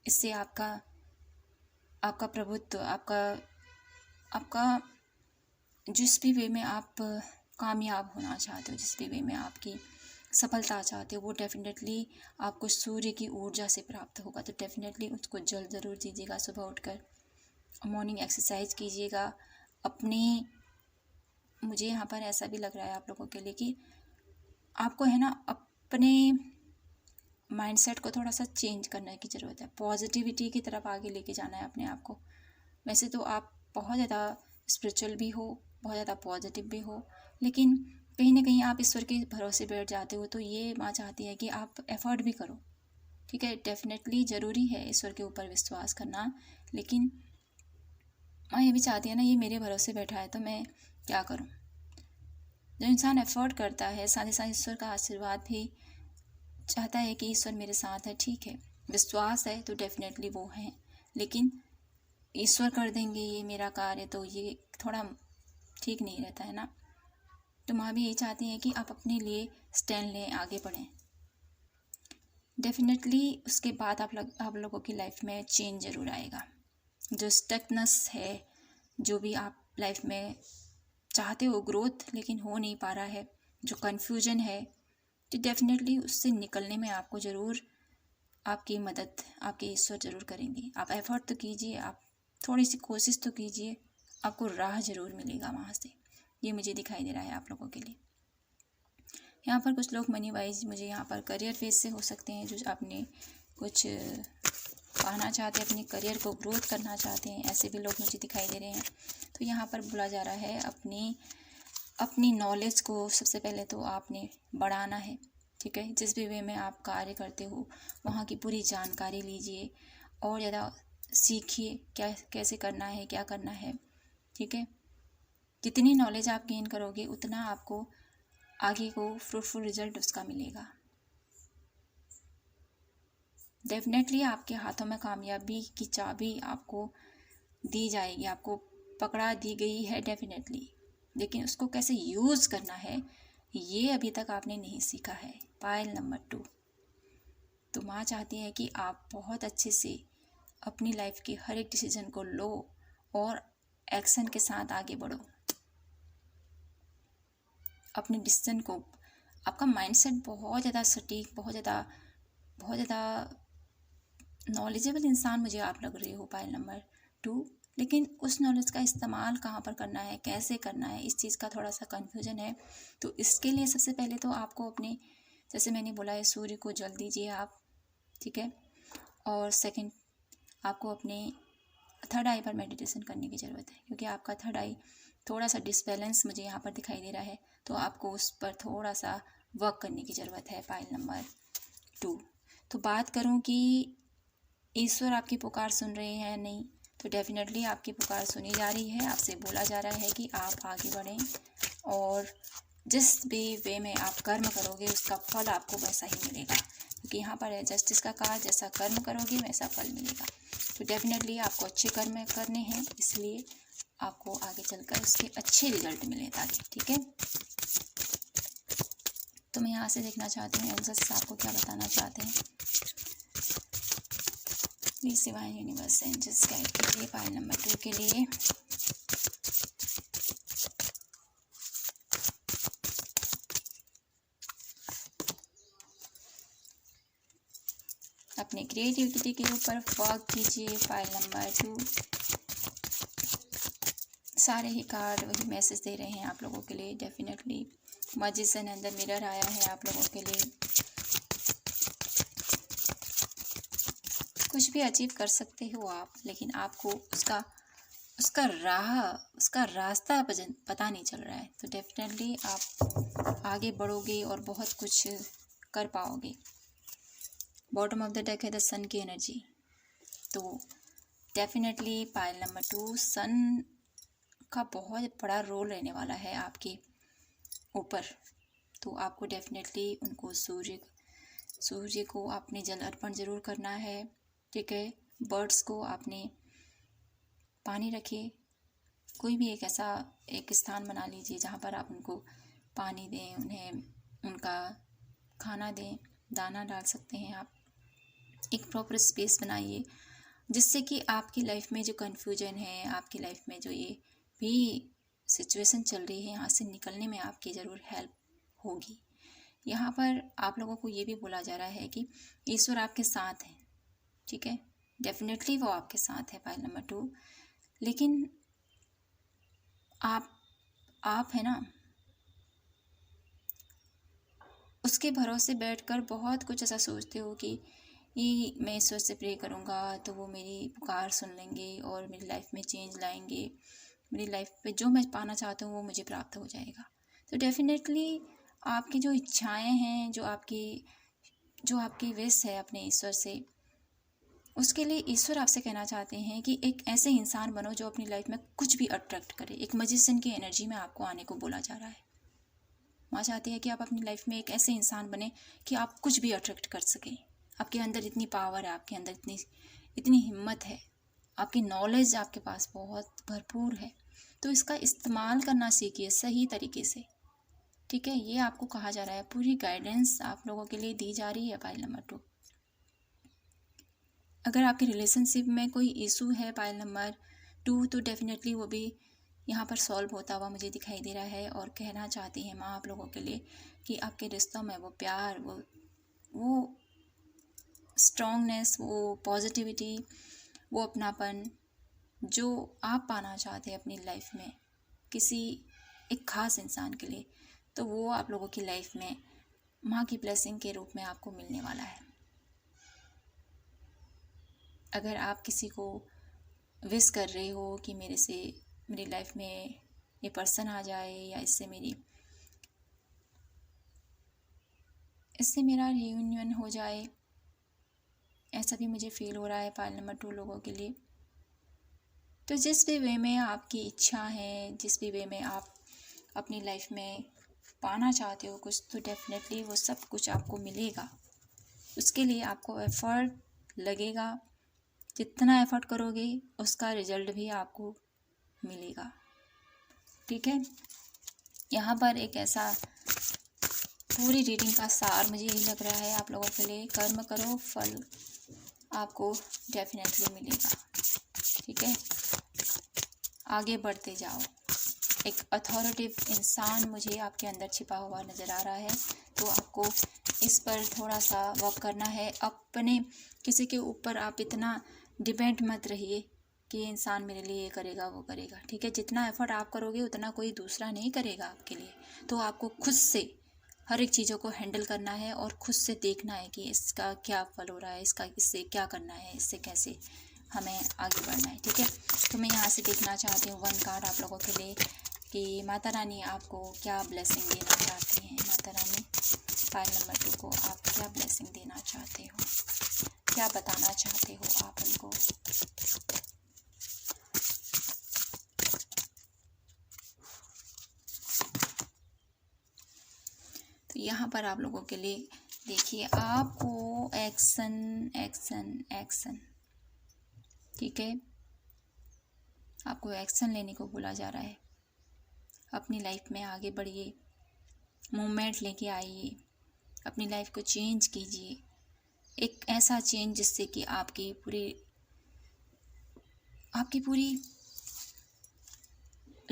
इससे आपका प्रभुत्व, आपका जिस भी वे में आप कामयाब होना चाहते हो, जिस भी वे में आपकी सफलता चाहते हो, वो डेफिनेटली आपको सूर्य की ऊर्जा से प्राप्त होगा। तो डेफिनेटली उसको जल ज़रूर दीजिएगा। सुबह उठकर मॉर्निंग एक्सरसाइज कीजिएगा अपने। मुझे यहाँ पर ऐसा भी लग रहा है आप लोगों के लिए कि आपको है ना अपने माइंडसेट को थोड़ा सा चेंज करने की ज़रूरत है, पॉजिटिविटी की तरफ आगे लेके जाना है अपने आप को। वैसे तो आप बहुत ज़्यादा स्पिरिचुअल भी हो, बहुत ज़्यादा पॉजिटिव भी हो, लेकिन कहीं ना कहीं आप ईश्वर के भरोसे बैठ जाते हो। तो ये माँ चाहती है कि आप एफर्ट भी करो। ठीक है। डेफिनेटली ज़रूरी है ईश्वर के ऊपर विश्वास करना, लेकिन मैं ये भी चाहती है ना, ये मेरे भरोसे बैठा है तो मैं क्या करूँ। जो इंसान एफर्ट करता है, साथ ही साथ ईश्वर का आशीर्वाद भी चाहता है कि ईश्वर मेरे साथ है, ठीक है, विश्वास है तो डेफिनेटली वो है, लेकिन ईश्वर कर देंगे ये मेरा कार्य तो ये थोड़ा ठीक नहीं रहता है ना। तो माँ भी यही चाहती हैं कि आप अपने लिए स्टैंड लें, आगे बढ़ें। डेफिनेटली उसके बाद आप लोगों की लाइफ में चेंज ज़रूर आएगा। जो स्टकनेस है, जो भी आप लाइफ में चाहते हो ग्रोथ लेकिन हो नहीं पा रहा है, जो कन्फ्यूजन है, तो डेफिनेटली उससे निकलने में आपको ज़रूर आपकी मदद आपके ईश्वर ज़रूर करेंगे। आप एफर्ट तो कीजिए, आप थोड़ी सी कोशिश तो कीजिए, आपको राह ज़रूर मिलेगा वहाँ से। ये मुझे दिखाई दे रहा है आप लोगों के लिए। यहाँ पर कुछ लोग मनी वाइज मुझे यहाँ पर करियर फेस से हो सकते हैं, जो आपने कुछ पाना चाहते हैं, अपने करियर को ग्रोथ करना चाहते हैं, ऐसे भी लोग मुझे दिखाई दे रहे हैं। तो यहाँ पर बोला जा रहा है अपनी नॉलेज को सबसे पहले तो आपने बढ़ाना है, ठीक है। जिस भी वे में आप कार्य करते हो वहाँ की पूरी जानकारी लीजिए और ज़्यादा सीखिए, क्या कैसे करना है, क्या करना है, ठीक है। जितनी नॉलेज आप गेन करोगे उतना आपको आगे को फ्रूटफुल रिजल्ट उसका मिलेगा। डेफिनेटली आपके हाथों में कामयाबी की चाबी आपको दी जाएगी, आपको पकड़ा दी गई है डेफिनेटली, लेकिन उसको कैसे यूज़ करना है ये अभी तक आपने नहीं सीखा है। पायल नंबर 2, तो माँ चाहती है कि आप बहुत अच्छे से अपनी लाइफ के हर एक डिसीजन को लो और एक्शन के साथ आगे बढ़ो। अपने डिसीजन को, आपका माइंडसेट बहुत ज़्यादा सटीक, बहुत ज़्यादा नॉलेजेबल इंसान मुझे आप लग रहे हो पायल नंबर 2, लेकिन उस नॉलेज का इस्तेमाल कहाँ पर करना है, कैसे करना है, इस चीज़ का थोड़ा सा कन्फ्यूजन है। तो इसके लिए सबसे पहले तो आपको अपने, जैसे मैंने बोला है, सूर्य को जल दीजिए आप, ठीक है। और सेकंड, आपको अपने थर्ड आई पर मेडिटेशन करने की ज़रूरत है, क्योंकि आपका थर्ड आई थोड़ा सा डिसबैलेंस मुझे यहाँ पर दिखाई दे रहा है, तो आपको उस पर थोड़ा सा वर्क करने की ज़रूरत है पायल नंबर 2। तो बात करूँ कि ईश्वर आपकी पुकार सुन रहे हैं नहीं, तो डेफिनेटली आपकी पुकार सुनी जा रही है। आपसे बोला जा रहा है कि आप आगे बढ़ें और जिस भी वे में आप कर्म करोगे उसका फल आपको वैसा ही मिलेगा, क्योंकि यहाँ पर है जस्टिस का कार्य, जैसा कर्म करोगे वैसा फल मिलेगा। तो डेफिनेटली आपको अच्छे कर्म करने हैं, इसलिए आपको आगे चलकर उसके अच्छे रिजल्ट मिले ताकि, ठीक है। तो मैं यहाँ से देखना चाहती हूँ एंजल्स आपको क्या बताना चाहते हैं। Please divine universe angels guide कीजिए पायल नंबर 2 के लिए। अपने क्रिएटिविटी के ऊपर वर्क कीजिए पायल नंबर 2। सारे ही कार्ड वही मैसेज दे रहे हैं आप लोगों के लिए। Definitely magician and the mirror आया है आप लोगों के लिए। कुछ भी अचीव कर सकते हो आप, लेकिन आपको उसका रास्ता पता नहीं चल रहा है। तो डेफिनेटली आप आगे बढ़ोगे और बहुत कुछ कर पाओगे। बॉटम ऑफ द डेक है द सन की एनर्जी। तो डेफिनेटली पायल नंबर 2, सन का बहुत बड़ा रोल रहने वाला है आपके ऊपर। तो आपको डेफिनेटली उनको सूर्य को आपने जल अर्पण ज़रूर करना है, ठीक है। बर्ड्स को आपने पानी रखिए, कोई भी एक स्थान बना लीजिए जहाँ पर आप उनको पानी दें, उन्हें उनका खाना दें, दाना डाल सकते हैं आप। एक प्रॉपर स्पेस बनाइए जिससे कि आपकी लाइफ में जो कन्फ्यूजन है, आपकी लाइफ में जो ये भी सिचुएशन चल रही है, यहाँ से निकलने में आपकी ज़रूर हेल्प होगी। यहाँ पर आप लोगों को ये भी बोला जा रहा है कि ईश्वर आपके साथ है, ठीक है। डेफिनेटली वो आपके साथ है पायल नंबर 2, लेकिन आप है ना, उसके भरोसे बैठकर बहुत कुछ ऐसा सोचते हो कि ये मैं ईश्वर से प्रे करूँगा तो वो मेरी पुकार सुन लेंगे और मेरी लाइफ में चेंज लाएंगे, मेरी लाइफ पे जो मैं पाना चाहता हूँ वो मुझे प्राप्त हो जाएगा। तो डेफिनेटली आपकी जो इच्छाएं हैं, जो आपकी जो आपकी विश है अपने ईश्वर से, उसके लिए ईश्वर आपसे कहना चाहते हैं कि एक ऐसे इंसान बनो जो अपनी लाइफ में कुछ भी अट्रैक्ट करे। एक मैजिशियन की एनर्जी में आपको आने को बोला जा रहा है। माँ चाहती है कि आप अपनी लाइफ में एक ऐसे इंसान बने कि आप कुछ भी अट्रैक्ट कर सकें। आपके अंदर इतनी पावर है, आपके अंदर इतनी इतनी हिम्मत है, आपकी नॉलेज आपके पास बहुत भरपूर है, तो इसका इस्तेमाल करना सीखिए सही तरीके से। ठीक है, ये आपको कहा जा रहा है। पूरी गाइडेंस आप लोगों के लिए दी जा रही है। पाइल नंबर 2, अगर आपके रिलेशनशिप में कोई इशू है पाइल नंबर 2, तो डेफिनेटली वो भी यहाँ पर सॉल्व होता हुआ मुझे दिखाई दे रहा है। और कहना चाहती है माँ आप लोगों के लिए कि आपके रिश्तों में वो प्यार, वो स्ट्रॉन्गनेस, वो पॉजिटिविटी, वो अपनापन जो आप पाना चाहते हैं अपनी लाइफ में किसी एक ख़ास इंसान के लिए, तो वो आप लोगों की लाइफ में माँ की ब्लेसिंग के रूप में आपको मिलने वाला है। अगर आप किसी को विश कर रहे हो कि मेरी लाइफ में ये पर्सन आ जाए या इससे मेरा रियूनियन हो जाए, ऐसा भी मुझे फील हो रहा है पाइल नंबर 2 लोगों के लिए। तो जिस भी वे में आपकी इच्छा है, जिस भी वे में आप अपनी लाइफ में पाना चाहते हो कुछ, तो डेफिनेटली वो सब कुछ आपको मिलेगा। उसके लिए आपको एफ़र्ट लगेगा। जितना एफ़र्ट करोगे उसका रिजल्ट भी आपको मिलेगा। ठीक है, यहाँ पर एक ऐसा पूरी रीडिंग का सार मुझे यही लग रहा है आप लोगों के लिए। कर्म करो, फल आपको डेफिनेटली मिलेगा। ठीक है, आगे बढ़ते जाओ। एक अथॉरिटिव इंसान मुझे आपके अंदर छिपा हुआ नज़र आ रहा है, तो आपको इस पर थोड़ा सा वर्क करना है। अपने किसी के ऊपर आप इतना डिपेंड मत रहिए कि ये इंसान मेरे लिए ये करेगा वो करेगा। ठीक है, जितना एफर्ट आप करोगे उतना कोई दूसरा नहीं करेगा आपके लिए। तो आपको खुद से हर एक चीज़ों को हैंडल करना है और खुद से देखना है कि इसका क्या फल हो रहा है, इससे क्या करना है, इससे कैसे हमें आगे बढ़ना है। ठीक है, तो मैं यहाँ से देखना चाहती हूँ 1 कार्ड आप लोगों के लिए कि माता रानी आपको क्या ब्लेसिंग देना चाहती हैं। माता रानी पाइल नंबर 2 को आप क्या ब्लेसिंग देना चाहते हो, क्या बताना चाहते हो आप उनको। तो यहाँ पर आप लोगों के लिए देखिए, आपको एक्शन एक्शन एक्शन, ठीक है, आपको एक्शन लेने को बोला जा रहा है। अपनी लाइफ में आगे बढ़िए, मूवमेंट लेके आइए, अपनी लाइफ को चेंज कीजिए। एक ऐसा चेंज जिससे कि आपकी पूरी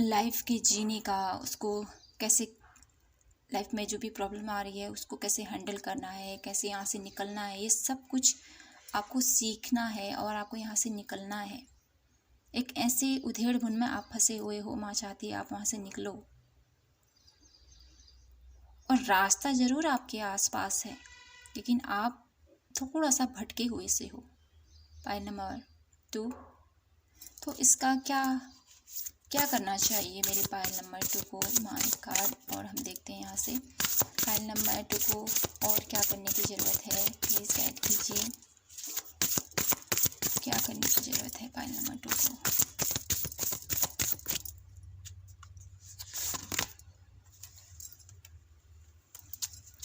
लाइफ के जीने का, उसको कैसे लाइफ में जो भी प्रॉब्लम आ रही है उसको कैसे हैंडल करना है, कैसे यहाँ से निकलना है, ये सब कुछ आपको सीखना है और आपको यहाँ से निकलना है। एक ऐसे उधेड़ बुन में आप फंसे हुए हो, माँ चाहती है आप वहाँ से निकलो। और रास्ता ज़रूर आपके आसपास है, लेकिन आप थोड़ा सा भटके हुए से हो। पाइल नंबर 2, तो इसका क्या करना चाहिए मेरे पाइल नंबर 2 को। माँ कार्ड, और हम देखते हैं यहाँ से पाइल नंबर 2 को और क्या करने की ज़रूरत है। प्लीज़ गाइड कीजिए, क्या करने की ज़रूरत है पाइल नंबर 2 को।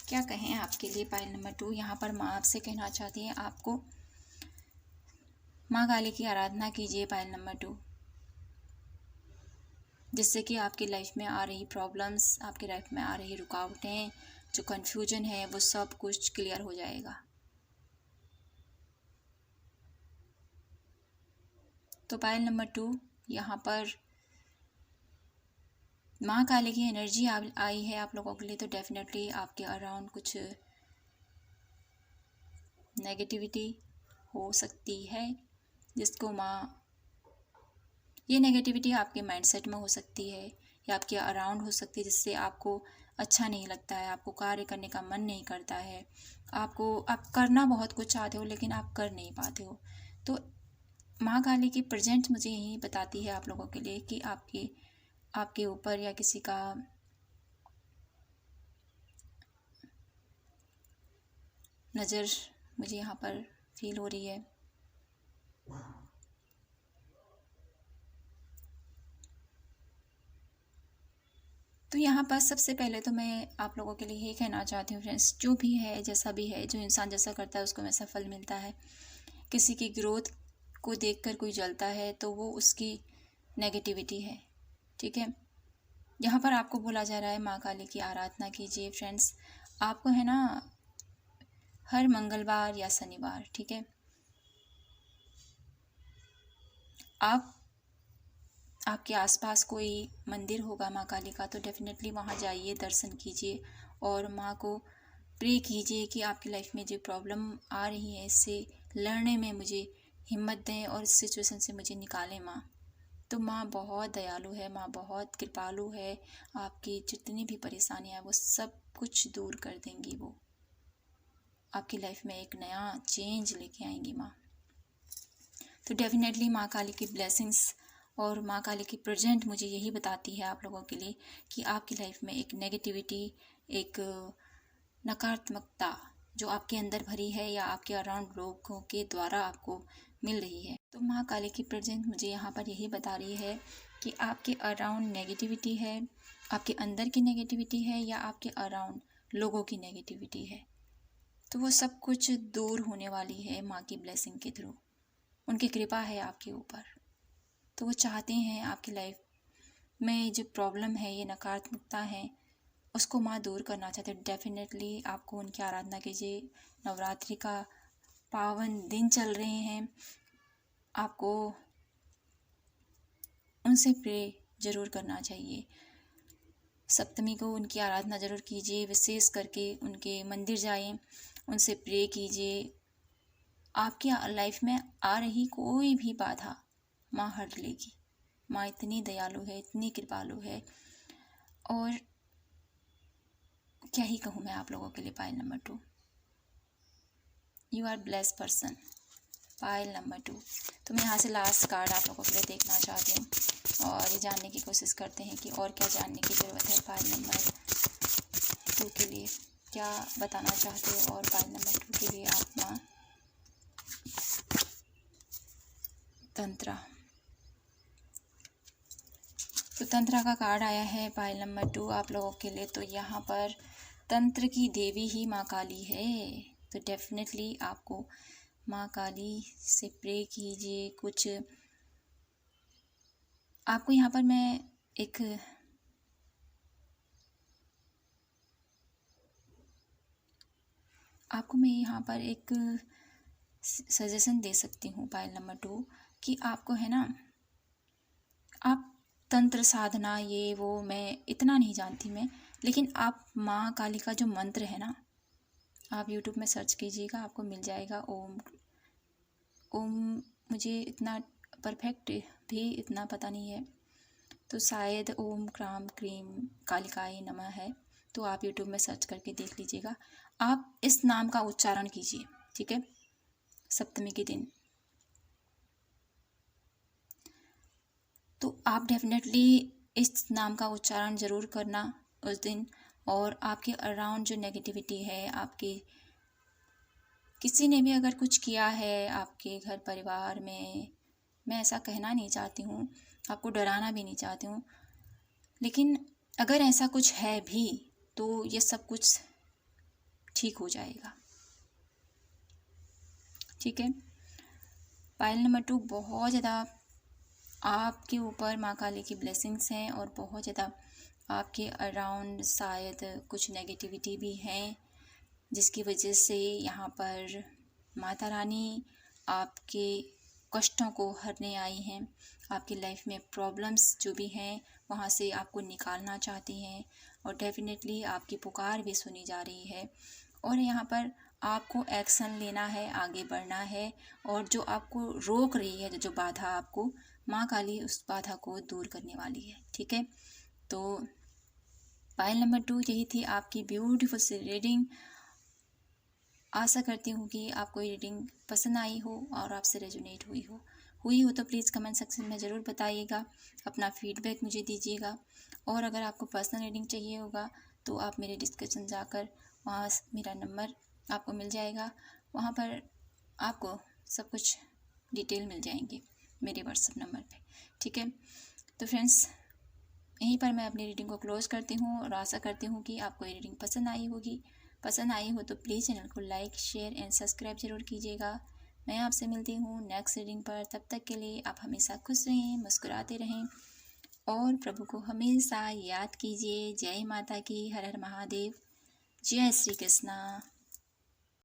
क्या कहें आपके लिए पाइल नंबर 2। यहाँ पर माँ आपसे कहना चाहती है आपको माँ काली की आराधना कीजिए पाइल नंबर 2, जिससे कि आपकी लाइफ में आ रही प्रॉब्लम्स, आपकी लाइफ में आ रही रुकावटें, जो कन्फ्यूजन है, वो सब कुछ क्लियर हो जाएगा। तो पाइल नंबर 2, यहाँ पर माँ काली की एनर्जी आई है आप लोगों के लिए। तो डेफिनेटली आपके अराउंड कुछ नेगेटिविटी हो सकती है, जिसको माँ, ये नेगेटिविटी आपके माइंडसेट में हो सकती है या आपके अराउंड हो सकती है, जिससे आपको अच्छा नहीं लगता है, आपको कार्य करने का मन नहीं करता है, आप करना बहुत कुछ चाहते हो लेकिन आप कर नहीं पाते हो। तो माँ काली की प्रेजेंट मुझे यही बताती है आप लोगों के लिए कि आपके ऊपर या किसी का नज़र मुझे यहाँ पर फील हो रही है। तो यहाँ पर सबसे पहले तो मैं आप लोगों के लिए यही कहना चाहती हूँ फ्रेंड्स, जो भी है जैसा भी है, जो इंसान जैसा करता है उसको वैसा फल मिलता है। किसी की ग्रोथ को देखकर कोई जलता है तो वो उसकी नेगेटिविटी है, ठीक है। यहाँ पर आपको बोला जा रहा है माँ काली की आराधना कीजिए फ्रेंड्स। आपको है ना हर मंगलवार या शनिवार, ठीक है, आपके आसपास कोई मंदिर होगा माँ काली का तो डेफिनेटली वहाँ जाइए, दर्शन कीजिए और माँ को प्रे कीजिए कि आपकी लाइफ में जो प्रॉब्लम आ रही है इससे लड़ने में मुझे हिम्मत दें और इस सिचुएशन से मुझे निकालें माँ। तो माँ बहुत दयालु है, माँ बहुत कृपालु है। आपकी जितनी भी परेशानियाँ वो सब कुछ दूर कर देंगी। वो आपकी लाइफ में एक नया चेंज लेके आएंगी माँ। तो डेफिनेटली माँ काली की ब्लेसिंग्स और माँ काली की प्रेजेंट मुझे यही बताती है आप लोगों के लिए कि आपकी लाइफ में एक नेगेटिविटी, एक नकारात्मकता जो आपके अंदर भरी है या आपके अराउंड लोगों के द्वारा आपको मिल रही है। तो माँ काली की प्रेजेंट मुझे यहाँ पर यही बता रही है कि आपके अराउंड नेगेटिविटी है, आपके अंदर की नेगेटिविटी है या आपके अराउंड लोगों की नेगेटिविटी है, तो वो सब कुछ दूर होने वाली है माँ की ब्लेसिंग के थ्रू। उनकी कृपा है आपके ऊपर। तो वो चाहते हैं आपकी लाइफ में जो प्रॉब्लम है, ये नकारात्मकता है, उसको माँ दूर करना चाहते हैं। डेफिनेटली आपको उनकी आराधना कीजिए। नवरात्रि का पावन दिन चल रहे हैं, आपको उनसे प्रे जरूर करना चाहिए। सप्तमी को उनकी आराधना जरूर कीजिए, विशेष करके उनके मंदिर जाइए, उनसे प्रे कीजिए। आपकी लाइफ में आ रही कोई भी बाधा माँ हट लेगी। माँ इतनी दयालु है, इतनी कृपालु है। और क्या ही कहूँ मैं आप लोगों के लिए। Pile number 2, you are blessed person. Pile number 2। तो मैं यहाँ से लास्ट कार्ड आप लोगों के लिए देखना चाहती हूँ और ये जानने की कोशिश करते हैं कि और क्या जानने की ज़रूरत है पायल नंबर 2 के लिए, क्या बताना चाहते हो। और पायल नंबर 2 के लिए आप माँ तंत्रा, तो तंत्रा का कार्ड आया है पायल नंबर 2 आप लोगों के लिए। तो यहाँ पर तंत्र की देवी ही माँ काली है। तो डेफिनेटली आपको माँ काली से प्रे कीजिए। कुछ आपको यहाँ पर मैं एक सजेशन दे सकती हूँ पायल नंबर 2 कि आपको है ना, आप तंत्र साधना ये वो मैं इतना नहीं जानती मैं, लेकिन आप माँ काली का जो मंत्र है ना, आप यूट्यूब में सर्च कीजिएगा, आपको मिल जाएगा। ओम मुझे इतना परफेक्ट भी इतना पता नहीं है, तो शायद ओम क्राम क्रीम कालिकाय नमः है। तो आप यूट्यूब में सर्च करके देख लीजिएगा। आप इस नाम का उच्चारण कीजिए, ठीक है, सप्तमी के दिन। तो आप डेफिनेटली इस नाम का उच्चारण ज़रूर करना उस दिन। और आपके अराउंड जो नेगेटिविटी है, आपके किसी ने भी अगर कुछ किया है आपके घर परिवार में, मैं ऐसा कहना नहीं चाहती हूँ, आपको डराना भी नहीं चाहती हूँ, लेकिन अगर ऐसा कुछ है भी तो ये सब कुछ ठीक हो जाएगा, ठीक है। पायल नंबर 2, बहुत ज़्यादा आपके ऊपर माँ काली की ब्लेसिंग्स हैं और बहुत ज़्यादा आपके अराउंड शायद कुछ नेगेटिविटी भी हैं, जिसकी वजह से यहाँ पर माता रानी आपके कष्टों को हरने आई हैं। आपकी लाइफ में प्रॉब्लम्स जो भी हैं वहाँ से आपको निकालना चाहती हैं और डेफिनेटली आपकी पुकार भी सुनी जा रही है। और यहाँ पर आपको एक्शन लेना है, आगे बढ़ना है, और जो आपको रोक रही है, जो बाधा आपको, माँ काली उस बाधा को दूर करने वाली है, ठीक है। तो पायल नंबर 2 यही थी आपकी ब्यूटीफुल सी रीडिंग। आशा करती हूँ कि आपको ये रीडिंग पसंद आई हो और आपसे रेजोनेट हुई हो तो प्लीज़ कमेंट सेक्शन में ज़रूर बताइएगा, अपना फीडबैक मुझे दीजिएगा। और अगर आपको पर्सनल रीडिंग चाहिए होगा तो आप मेरे डिस्क्रिप्शन जाकर वहाँ मेरा नंबर आपको मिल जाएगा। वहाँ पर आपको सब कुछ डिटेल मिल जाएंगी मेरे व्हाट्सएप नंबर पे, ठीक है। तो फ्रेंड्स, यहीं पर मैं अपनी रीडिंग को क्लोज़ करती हूँ और आशा करती हूँ कि आपको ये रीडिंग पसंद आई होगी। पसंद आई हो तो प्लीज़ चैनल को लाइक, शेयर एंड सब्सक्राइब ज़रूर कीजिएगा। मैं आपसे मिलती हूँ नेक्स्ट रीडिंग पर। तब तक के लिए आप हमेशा खुश रहें, मुस्कुराते रहें और प्रभु को हमेशा याद कीजिए। जय माता की, हर हर महादेव, जय श्री कृष्णा।